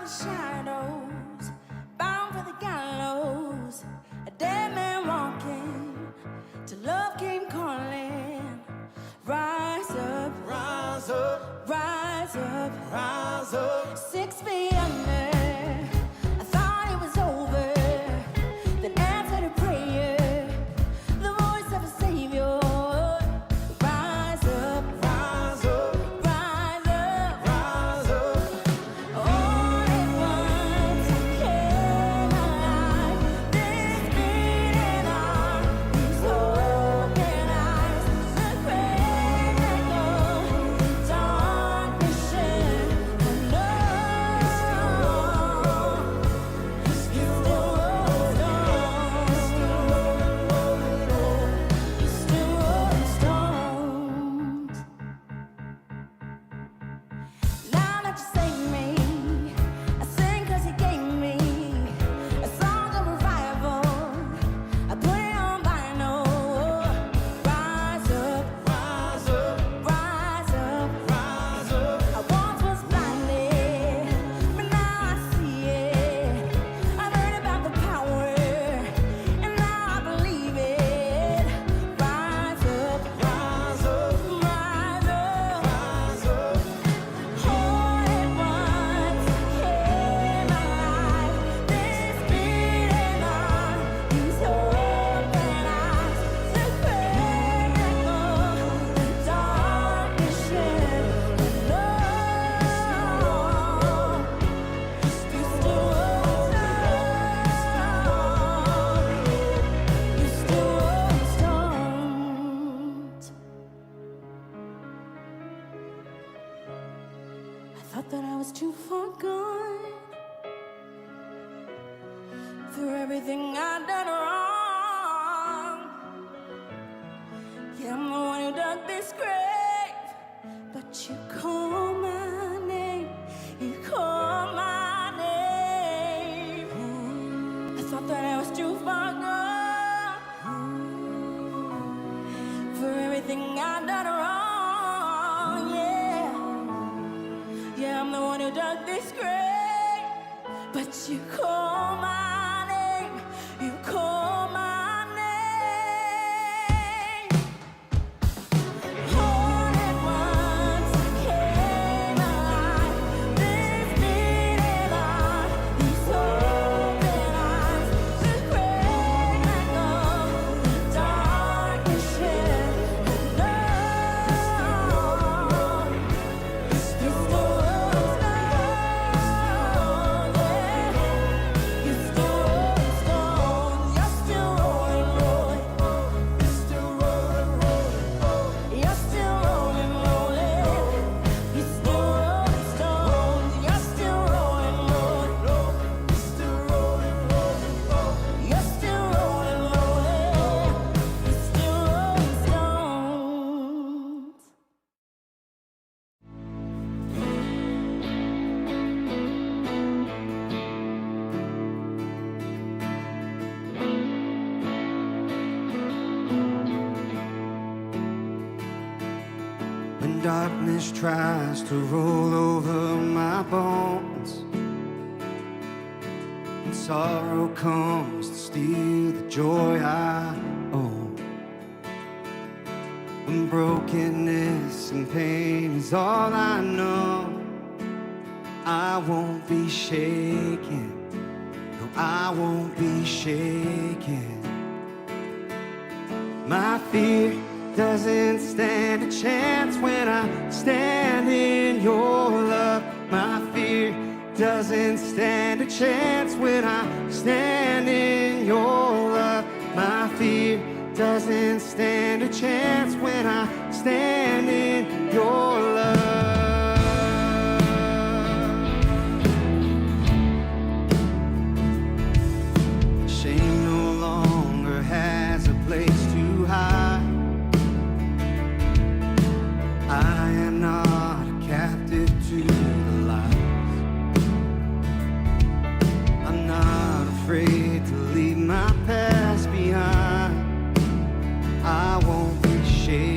the shadows, bound for the gallows, a dead man walking, till love came calling. Rise up, rise up, rise up, rise up. 6 feet under, I thought it was over. Then answered a prayer, the voice of a savior. Rise up, rise up, rise up, rise up. All at once came alive, this beating heart, these open eyes, the great echo, darkness shed, and you still rolling stones. Now that you saved me, I sing 'cause you gave me a song of revival. I put it on vinyl. Rise up, rise up, rise up, rise up. I once was blinded, but now I see it. I've heard about the power, and now I believe it. Rise up, rise up, rise up, rise up. All at once came alive, this beating heart, these open eyes, the great echo, the darkness shed, and love, you still rolling stones. I thought that I was too far gone for everything I'd done wrong. Yeah, I'm the one who dug this grave, but you call my name, you call my name. I thought that I was too far gone for everything I'd done wrong. Yeah, I'm the one who dug this grave, but you call my name, you call my name. All at once came alive, this beating heart, these open eyes, the great echo, the darkness shed, and love, you still rolling stones. You still rolling stones. You're still rolling, rolling. You're still rolling, rolling. You're still rolling, rolling. You're still rolling stones. You're still rolling, rolling. You're still rolling, rolling. You're still rolling, rolling. You're still rolling stones. When darkness tries to roll over my bones, and sorrow comes to steal the joy I own, when brokenness and pain is all I know, I won't be shaken. No, I won't be shaken. My fear doesn't stand a chance when I stand in your love. My fear doesn't stand a chance when I stand in your love. My fear doesn't stand a chance when I stand in your love. Shame no longer has a place to hide. I am not a captive to the lies. I'm not afraid to leave my past behind. I won't be shaken.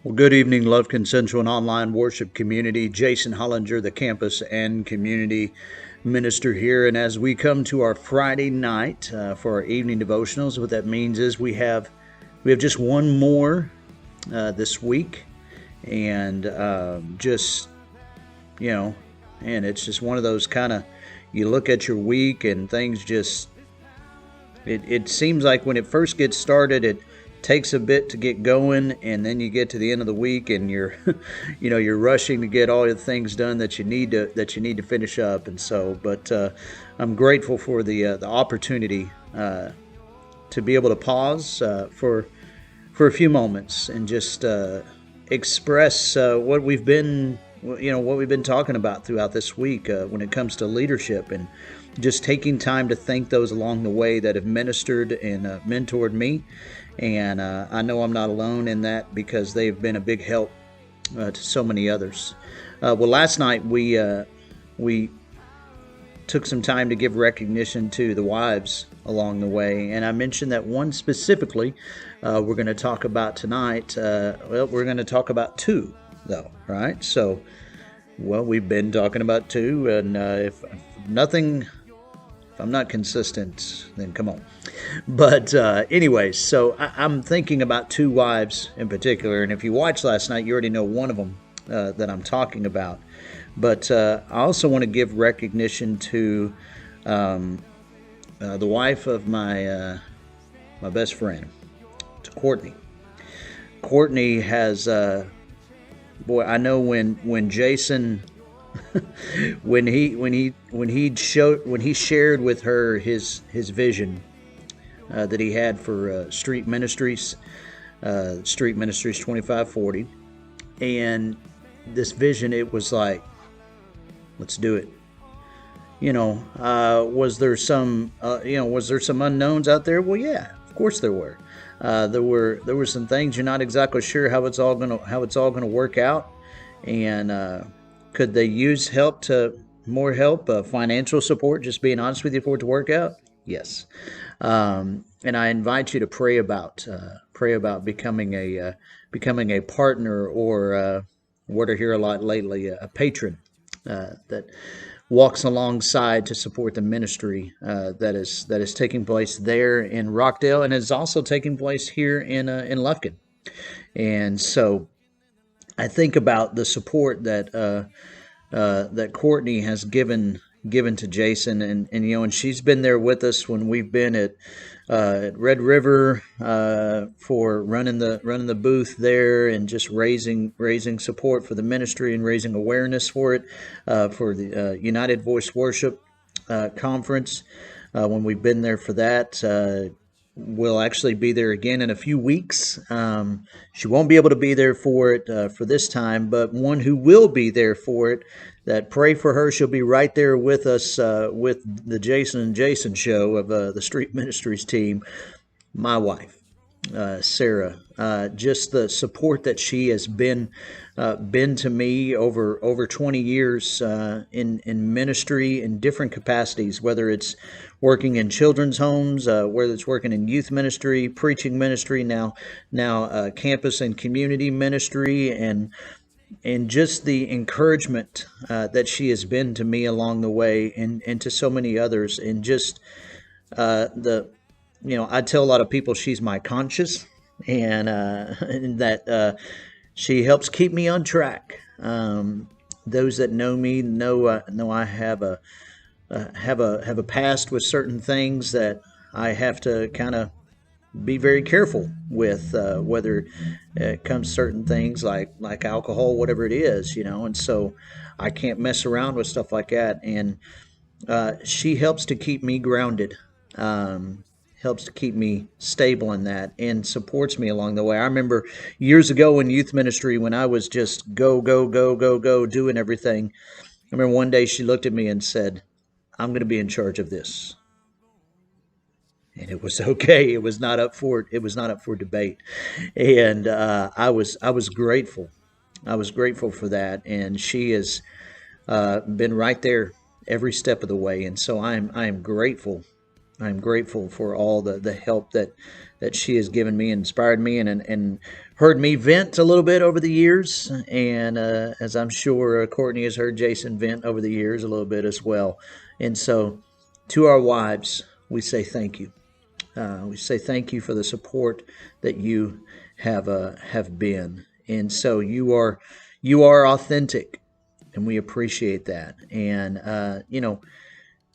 Well, good evening, Lufkin Central and online worship community. Jason Hollinger, the campus and community minister here. And as we come to our Friday night for our evening devotionals, what that means is we have just one more this week, and just and it's just one of those kind of, you look at your week and things just, it seems like when it first gets started, it takes a bit to get going, and then you get to the end of the week and you're you're rushing to get all the things done that you need to finish up. And so, but I'm grateful for the opportunity to be able to pause for a few moments and just express what we've been talking about throughout this week when it comes to leadership, and just taking time to thank those along the way that have ministered and mentored me. And I know I'm not alone in that, because they've been a big help to so many others. Well, last night we took some time to give recognition to the wives along the way, and I mentioned that one specifically we're going to talk about tonight. We're going to talk about two, though, right? So, well, we've been talking about two, and if I'm not consistent, then come on. But anyways, so I'm thinking about two wives in particular, and if you watched last night, you already know one of them that I'm talking about. But I also want to give recognition to the wife of my best friend, to Courtney. Courtney has, boy, I know when Jason. when he shared with her his vision that he had for Street Ministries 2540, and this vision, it was like, let's do it. Was there some unknowns out there? Well, yeah, of course there were. There were some things you're not exactly sure how it's all gonna work out, and could they use more help, financial support, just being honest with you, for it to work out? Yes. And I invite you to pray about becoming a partner, or what I hear a lot lately, a patron that walks alongside to support the ministry that is taking place there in Rockdale, and is also taking place here in Lufkin. And so I think about the support that Courtney has given to Jason, and she's been there with us when we've been at Red River for running the booth there, and just raising support for the ministry and raising awareness for it, for the United Voice Worship Conference. When we've been there for that. We'll actually be there again in a few weeks. She won't be able to be there for it for this time, but one who will be there for it, that pray for her. She'll be right there with us with the Jason and Jason show of the Street Ministries team. My wife, Sarah, just the support that she has been to me over 20 years in ministry in different capacities, whether it's working in children's homes, whether it's working in youth ministry, preaching ministry, now campus and community ministry, and just the encouragement that she has been to me along the way, and to so many others, and just I tell a lot of people she's my conscience, and that she helps keep me on track. Those that know me know I have a past with certain things that I have to kind of be very careful with, whether it comes to certain things like alcohol, whatever it is, and so I can't mess around with stuff like that. And she helps to keep me grounded, helps to keep me stable in that, and supports me along the way. I remember years ago in youth ministry, when I was just go doing everything. I remember one day she looked at me and said, "I'm going to be in charge of this." And it was okay. It was not up for debate. And I was grateful. I was grateful for that. And she has been right there every step of the way. And so I am grateful. I'm grateful for all the help that that she has given me, inspired me, and heard me vent a little bit over the years. And as I'm sure Courtney has heard Jason vent over the years a little bit as well. And so, to our wives, we say thank you. We say thank you for the support that you have been, and so you are authentic, and we appreciate that. And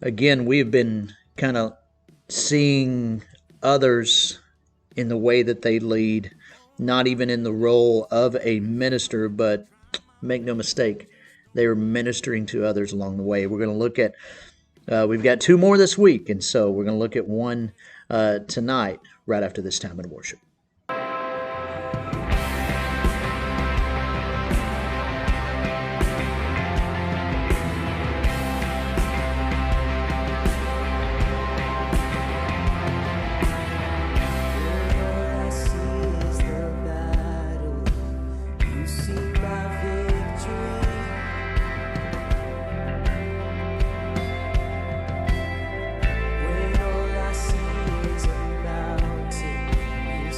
again, we have been kind of seeing others in the way that they lead, not even in the role of a minister, but make no mistake, they are ministering to others along the way. We're going to look at we've got 2 more this week, and so we're going to look at one tonight, right after this time of worship. When all I see is a mountain, you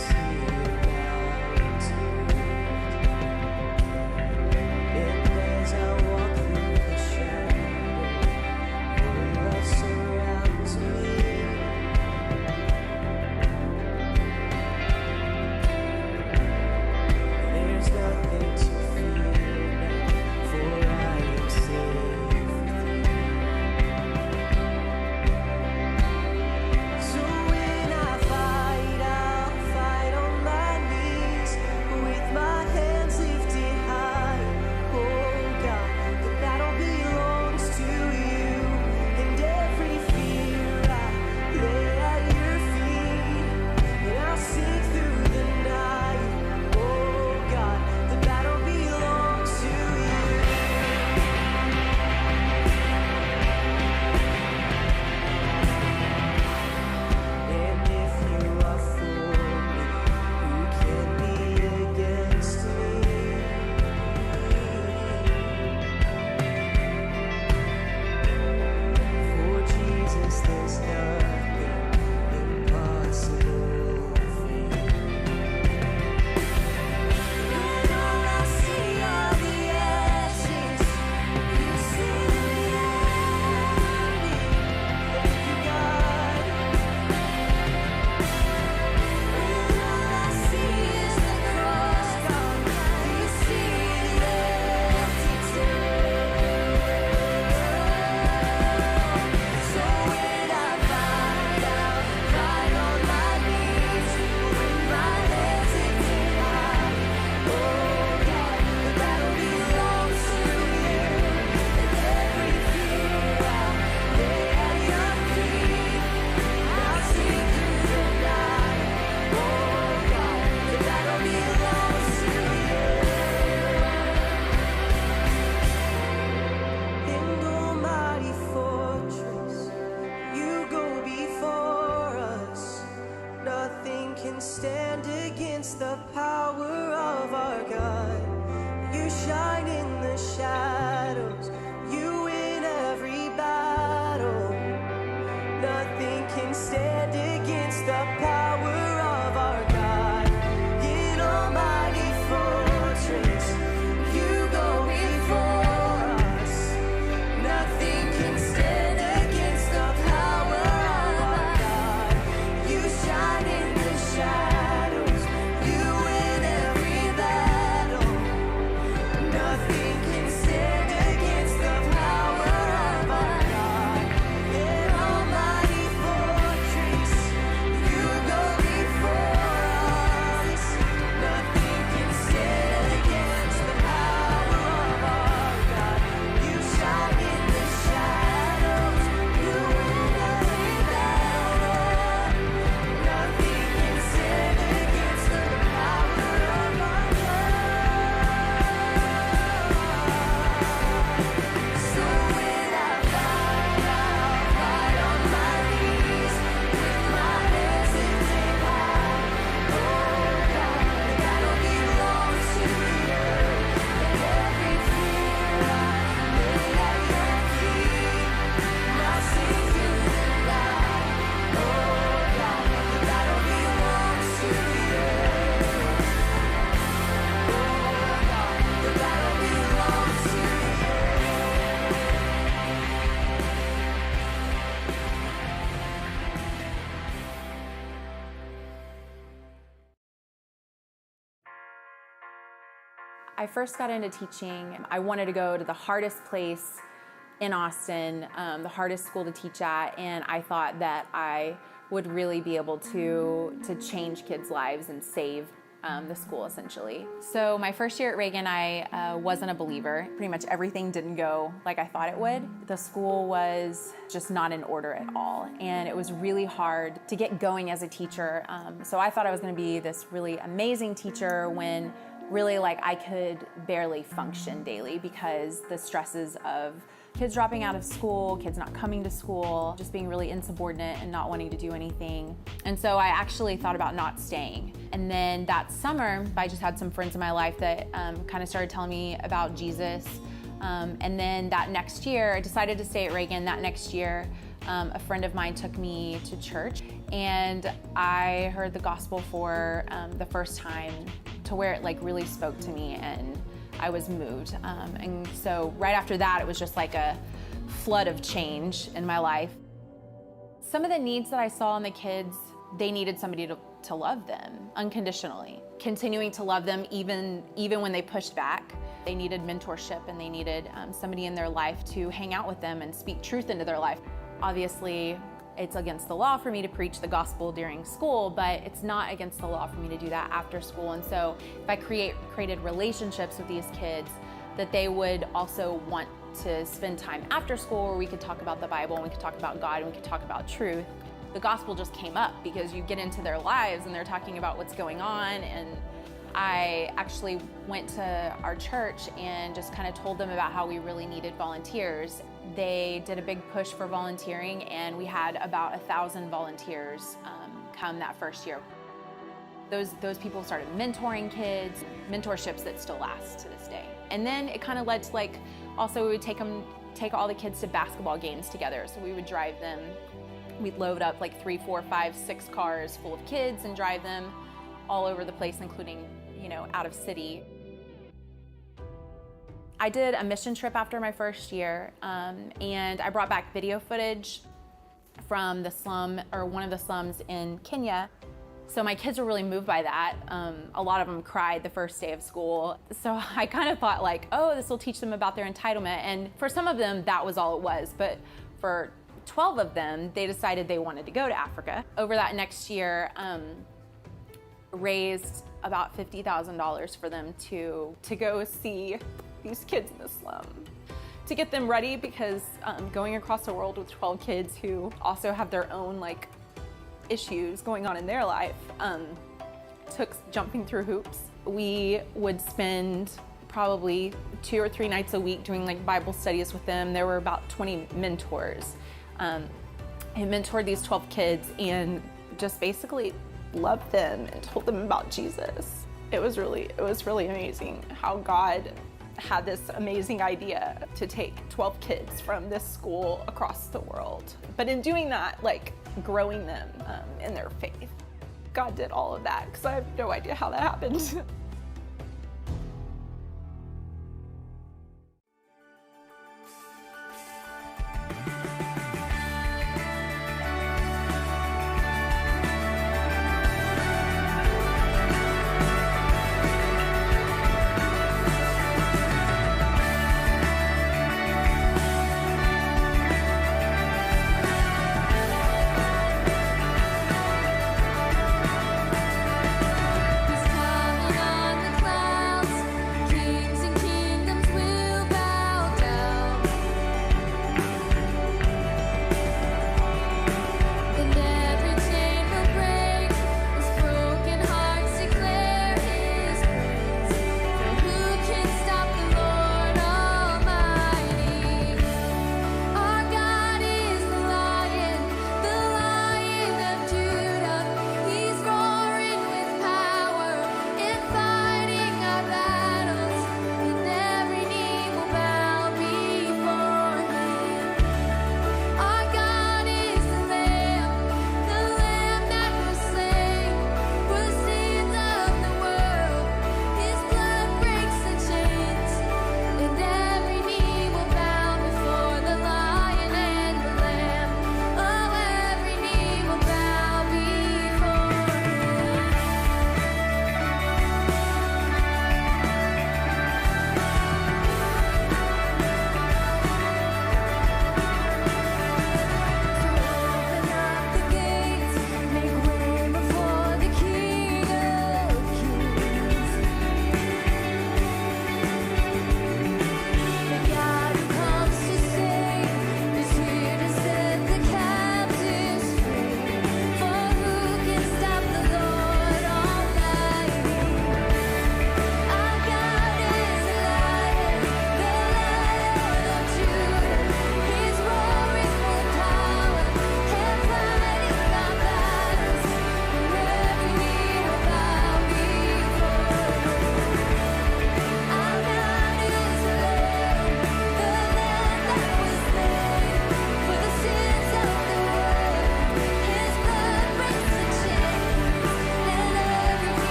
I first got into teaching. I wanted to go to the hardest place in Austin, the hardest school to teach at, and I thought that I would really be able to change kids' lives and save the school, essentially. So my first year at Reagan, I wasn't a believer. Pretty much everything didn't go like I thought it would. The school was just not in order at all, and it was really hard to get going as a teacher. So I thought I was going to be this really amazing teacher when really I could barely function daily because the stresses of kids dropping out of school, kids not coming to school, just being really insubordinate and not wanting to do anything. And so I actually thought about not staying. And then that summer, I just had some friends in my life that kind of started telling me about Jesus. And then that next year, I decided to stay at Reagan. That next year, a friend of mine took me to church, and I heard the gospel for the first time to where it really spoke to me, and I was moved. And so right after that, it was just like a flood of change in my life. Some of the needs that I saw in the kids, they needed somebody to love them unconditionally, continuing to love them even when they pushed back. They needed mentorship, and they needed somebody in their life to hang out with them and speak truth into their life. Obviously, it's against the law for me to preach the gospel during school, but it's not against the law for me to do that after school. And so if I created relationships with these kids, that they would also want to spend time after school where we could talk about the Bible, and we could talk about God, and we could talk about truth. The gospel just came up because you get into their lives and they're talking about what's going on. And I actually went to our church and just kind of told them about how we really needed volunteers. They did a big push for volunteering, and we had about 1,000 volunteers come that first year. Those people started mentoring kids, mentorships that still last to this day. And then it kind of led to also we would take all the kids to basketball games together. So we would drive them, we'd load up 3, 4, 5, 6 cars full of kids and drive them all over the place, including, out of city. I did a mission trip after my first year, and I brought back video footage from the slum, or one of the slums in Kenya. So my kids were really moved by that. A lot of them cried the first day of school. So I kind of thought oh, this will teach them about their entitlement. And for some of them, that was all it was. But for 12 of them, they decided they wanted to go to Africa. Over that next year, raised about $50,000 for them to go see these kids in the slum, to get them ready, because going across the world with 12 kids who also have their own issues going on in their life took jumping through hoops. We would spend probably 2 or 3 nights a week doing Bible studies with them. There were about 20 mentors. I mentored these 12 kids and just basically loved them and told them about Jesus. It was really amazing how God had this amazing idea to take 12 kids from this school across the world. But in doing that, growing them in their faith. God did all of that, because I have no idea how that happened. He's coming on.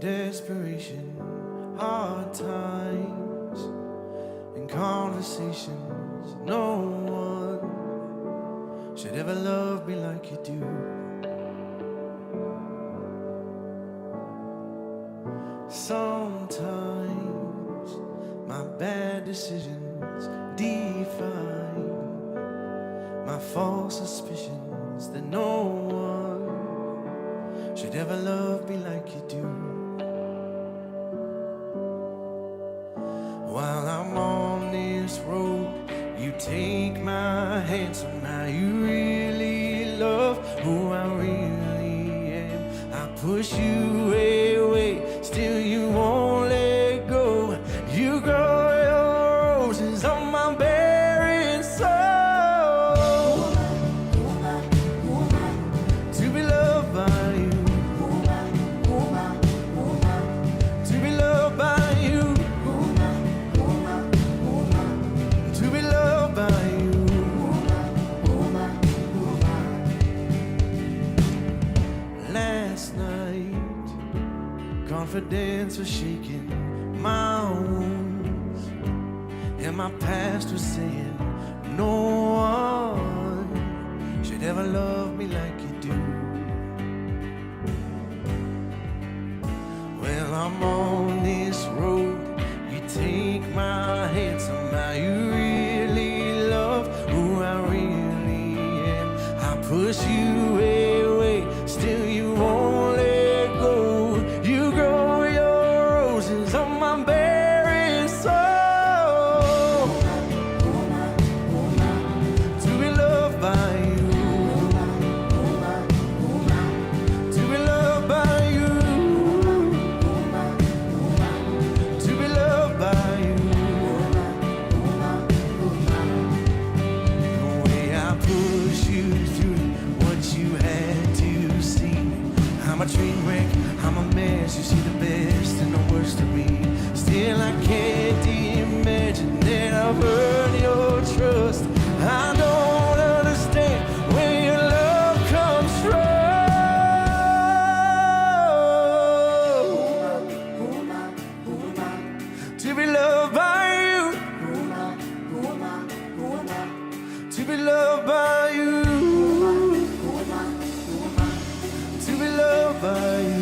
desperation, hard times, and conversations. No one should ever love me like you do. Sometimes my bad decisions define my false suspicions that no one should ever love me like you do. While I'm on this road, you take my hand. Somehow you really love who I really am. I push you away, still you won't let go. You grow your roses on my barren soul. To be loved by you, to be loved by you, to be loved by you. Last night, confidence was shaking my wounds, and my past was saying no one should ever love me like you do. Well, I'm on this road, you take my hand. Somehow you really love who I really am. I push you away, still you won't let go. You grow your roses on my barren soul. To be loved by you, to be loved by you, to be loved by you. The way I push you through what you had to see. I'm a train wreck, I'm a mess. You see the best and the worst of me. Still I can't imagine that I've earned your trust. I don't understand where your love comes from. To be loved by you, to be loved by you, to be loved by you.